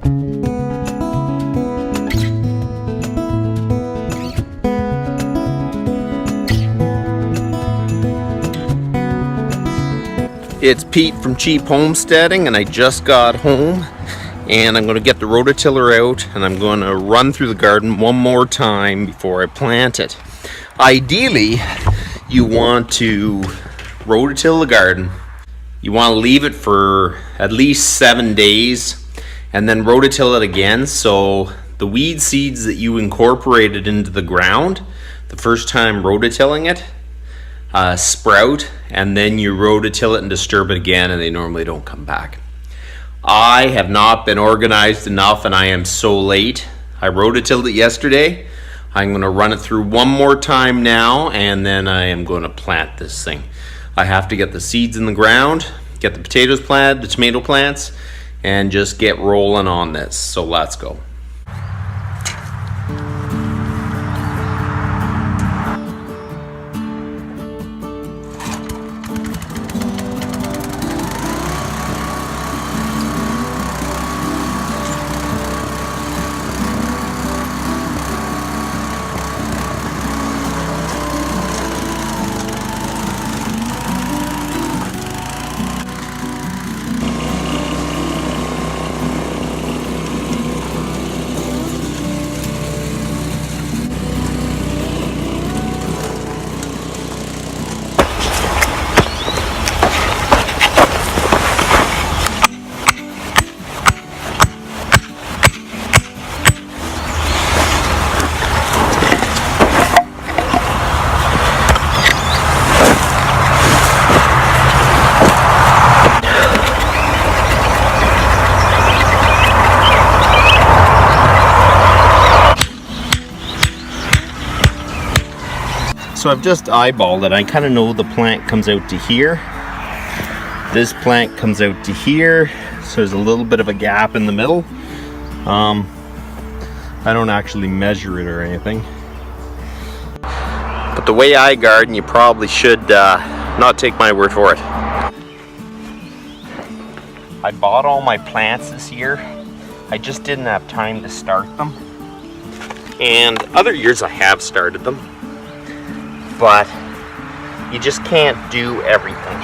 It's Pete from Cheap Homesteading, and I just got home and I'm going to get the rototiller out and I'm going to run through the garden one more time before I plant it. Ideally, you want to rototill the garden. You want to leave it for at least 7 days and then rototill it again, so the weed seeds that you incorporated into the ground the first time rototilling it sprout, and then you rototill it and disturb it again, and they normally don't come back. I have not been organized enough and I am so late. I rototilled it yesterday. I'm going to run it through one more time now, and then I am going to plant this thing. I have to get the seeds in the ground, get the potatoes planted, the tomato plants, and just get rolling on this. So let's go. So I've just eyeballed it. I kind of know the plant comes out to here. This plant comes out to here. So there's a little bit of a gap in the middle. I don't actually measure it or anything. But the way I garden, you probably should not take my word for it. I bought all my plants this year. I just didn't have time to start them. And other years I have started them. But you just can't do everything.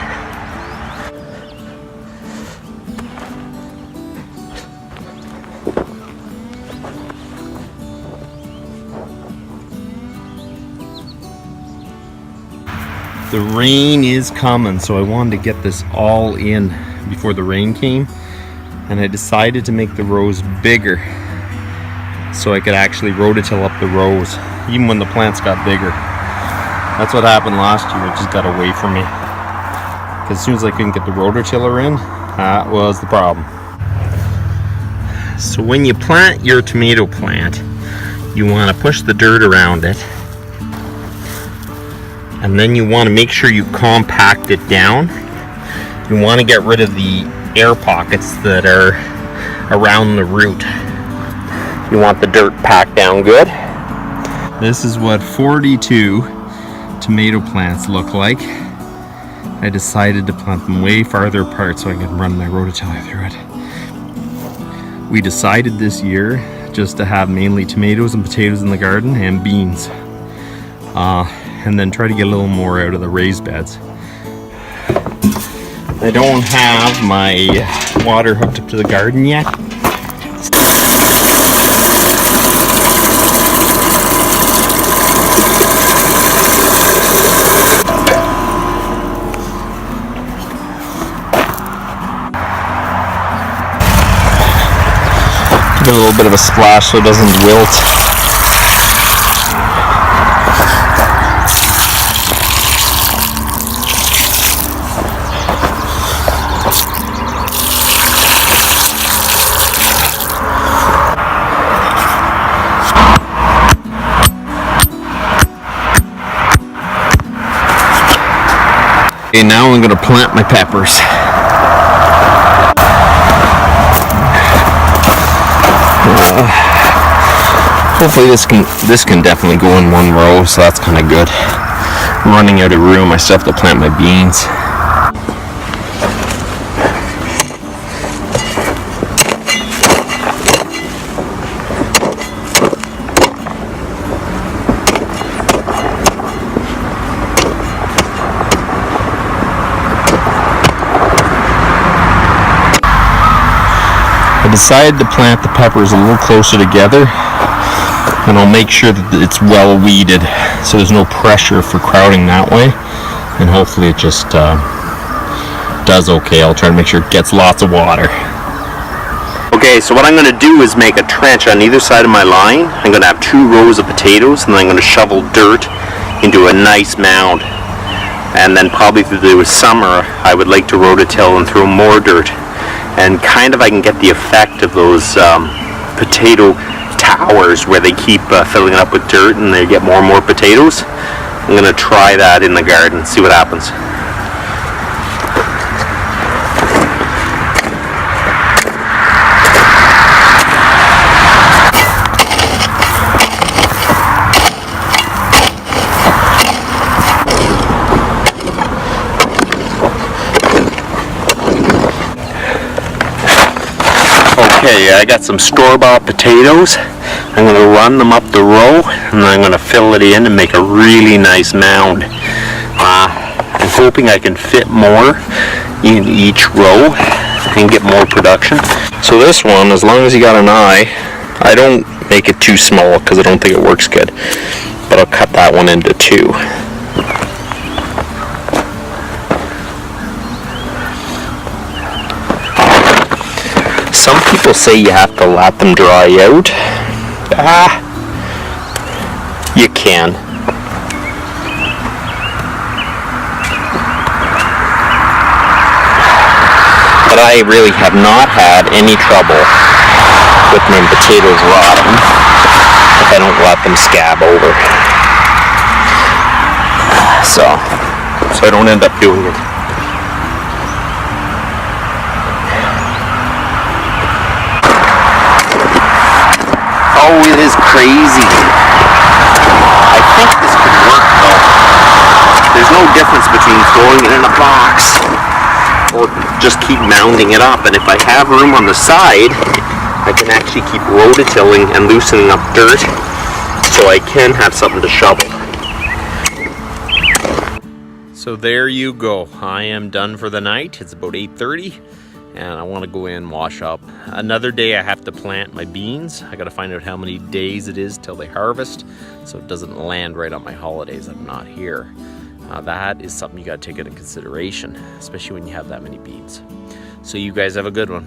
The rain is coming, so I wanted to get this all in before the rain came, and I decided to make the rows bigger so I could actually rototill up the rows even when the plants got bigger. That's what happened last year. It just got away from me. Because as soon as I couldn't get the rototiller in, that was the problem. So when you plant your tomato plant, you want to push the dirt around it. And then you want to make sure you compact it down. You want to get rid of the air pockets that are around the root. You want the dirt packed down good. This is what 42 tomato plants look like. I decided to plant them way farther apart so I can run my rototiller through it. We decided this year just to have mainly tomatoes and potatoes in the garden and beans, and then try to get a little more out of the raised beds. I don't have my water hooked up to the garden yet. A little bit of a splash so it doesn't wilt. Okay, now I'm going to plant my peppers. Hopefully this can definitely go in one row, so that's kind of good. I'm running out of room. I still have to plant my beans. I decided to plant the peppers a little closer together, and I'll make sure that it's well weeded so there's no pressure for crowding that way, and hopefully it just does okay. I'll try to make sure it gets lots of water. Okay, so what I'm going to do is make a trench on either side of my line. I'm going to have 2 rows of potatoes, and then I'm going to shovel dirt into a nice mound. And then probably through the summer, I would like to rototill and throw more dirt. And kind of I can get the effect of those potato towers where they keep filling it up with dirt and they get more and more potatoes. I'm going to try that in the garden, see what happens. Okay, I got some store-bought potatoes. I'm going to run them up the row, and then I'm going to fill it in and make a really nice mound. I'm hoping I can fit more in each row and get more production. So this one, as long as you got an eye, I don't make it too small because I don't think it works good, but I'll cut that one into 2. Some people say you have to let them dry out. You can. But I really have not had any trouble with my potatoes rotting if I don't let them scab over. So I don't end up doing it. Oh, it is crazy. I think this could work though. There's no difference between throwing it in a box or just keep mounding it up. And if I have room on the side, I can actually keep rototilling and loosening up dirt so I can have something to shovel. So there you go. I am done for the night. It's about 8:30. And I want to go in and wash up. Another day I have to plant my beans. I got to find out how many days it is till they harvest so it doesn't land right on my holidays. I'm not here. That is something you got to take into consideration, especially when you have that many beans. So you guys have a good one.